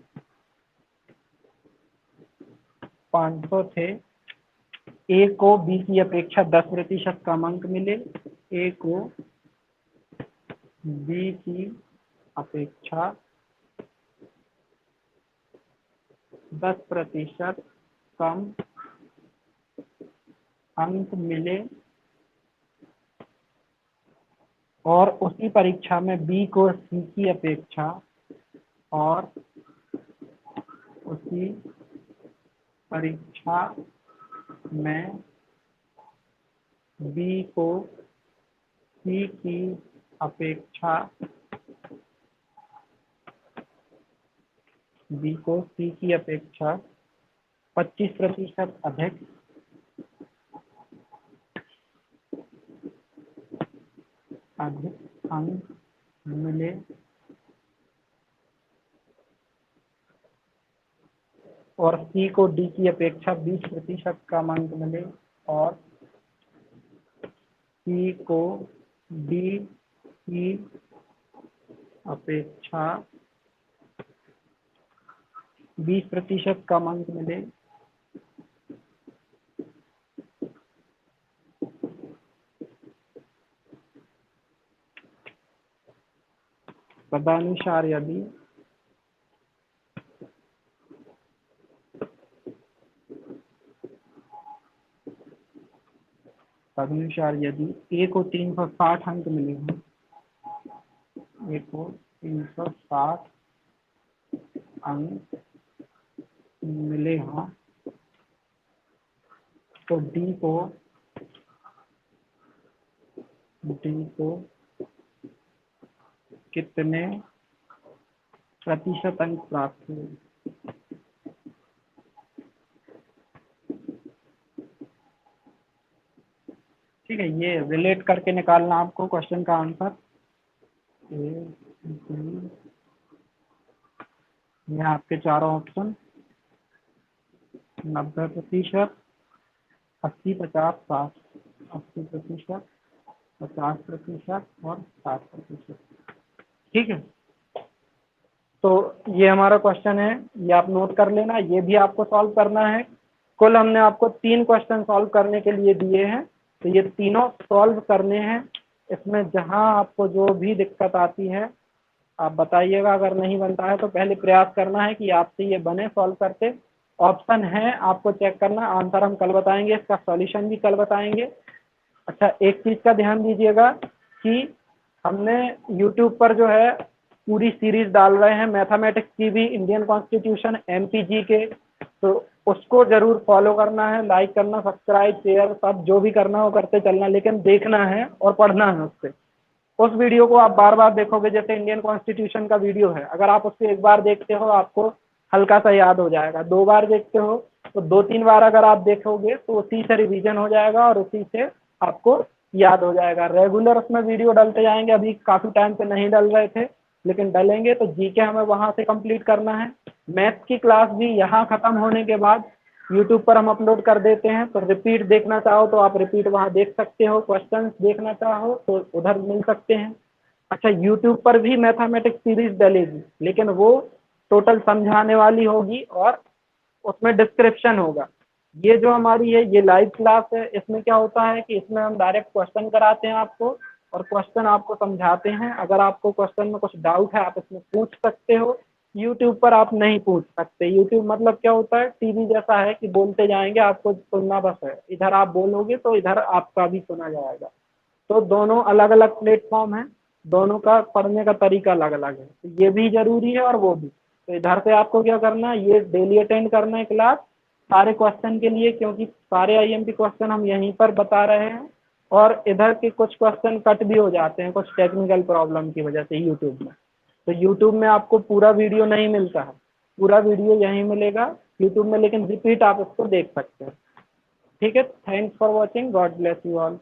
S1: 500 थे, ए को बी की अपेक्षा 10% कम अंक मिले। ए को बी की अपेक्षा 10% कम अंक मिले और उसी परीक्षा में बी को सी की अपेक्षा, और उसी परीक्षा में बी को सी की अपेक्षा, बी को सी की अपेक्षा 25% अधिक अंक मिले और सी को डी की अपेक्षा 20% कम अंक मिले और सी को डी की अपेक्षा 20% कम अंक मिले तदनुसार यदि ए को 360 अंक मिले हों, ए को 360 अंक मिले हों, तो डी को कितने प्रतिशत अंक प्राप्त हुए। ठीक है, ये रिलेट करके निकालना आपको क्वेश्चन का आंसर। ये आपके चारों ऑप्शन 90%, 80, 50, 60, 80%, 50% और 60%। ठीक है, तो ये हमारा क्वेश्चन है, ये आप नोट कर लेना, ये भी आपको सॉल्व करना है। कुल हमने आपको 3 क्वेश्चन सॉल्व करने के लिए दिए हैं, तो ये तीनों सॉल्व करने हैं। इसमें जहां आपको जो भी दिक्कत आती है आप बताइएगा, अगर नहीं बनता है तो पहले प्रयास करना है कि आपसे ये बने सॉल्व करते। ऑप्शन है, आपको चेक करना, आंसर हम कल बताएंगे, इसका सॉल्यूशन भी कल बताएंगे। अच्छा, एक चीज का ध्यान दीजिएगा कि हमने यूट्यूब पर जो है पूरी सीरीज डाल रहे हैं मैथमेटिक्स की भी, इंडियन कॉन्स्टिट्यूशन, एमपीजी के, तो उसको जरूर फॉलो करना है, लाइक करना, सब्सक्राइब, शेयर, सब जो भी करना हो करते चलना, लेकिन देखना है और पढ़ना है उससे। उस वीडियो को आप बार बार देखोगे, जैसे इंडियन कॉन्स्टिट्यूशन का वीडियो है, अगर आप उसको एक बार देखते हो आपको हल्का सा याद हो जाएगा, 2 बार देखते हो तो 2-3 बार अगर आप देखोगे तो उसी से रिवीजन हो जाएगा और उसी से आपको याद हो जाएगा। रेगुलर उसमें वीडियो डालते जाएंगे, अभी काफी टाइम से नहीं डाल रहे थे लेकिन डालेंगे, तो जीके हमें वहां से कंप्लीट करना है। मैथ्स की क्लास भी यहाँ खत्म होने के बाद यूट्यूब पर हम अपलोड कर देते हैं, तो रिपीट देखना चाहो तो आप रिपीट वहाँ देख सकते हो, क्वेश्चंस देखना चाहो तो उधर मिल सकते हैं। अच्छा, यूट्यूब पर भी मैथमेटिक्स सीरीज डलेगी, लेकिन वो टोटल समझाने वाली होगी और उसमें डिस्क्रिप्शन होगा। ये जो हमारी है ये लाइव क्लास है, इसमें क्या होता है कि इसमें हम डायरेक्ट क्वेश्चन कराते हैं आपको और क्वेश्चन आपको समझाते हैं। अगर आपको क्वेश्चन में कुछ डाउट है आप इसमें पूछ सकते हो, यूट्यूब पर आप नहीं पूछ सकते। यूट्यूब मतलब क्या होता है, टीवी जैसा है कि बोलते जाएंगे, आपको सुनना बस है, इधर आप बोलोगे तो इधर आपका भी सुना जाएगा। तो दोनों अलग अलग प्लेटफॉर्म है, दोनों का पढ़ने का तरीका अलग अलग है, तो ये भी जरूरी है और वो भी। तो इधर से आपको क्या करना है, ये डेली अटेंड करना है क्लास सारे क्वेश्चन के लिए, क्योंकि सारे आईएमपी क्वेश्चन हम यहीं पर बता रहे हैं और इधर के कुछ क्वेश्चन कट भी हो जाते हैं कुछ टेक्निकल प्रॉब्लम की वजह से यूट्यूब में। तो यूट्यूब में आपको पूरा वीडियो नहीं मिलता है, पूरा वीडियो यहीं मिलेगा यूट्यूब में, लेकिन रिपीट आप उसको देख सकते हैं। ठीक है, thanks for watching, God bless you all.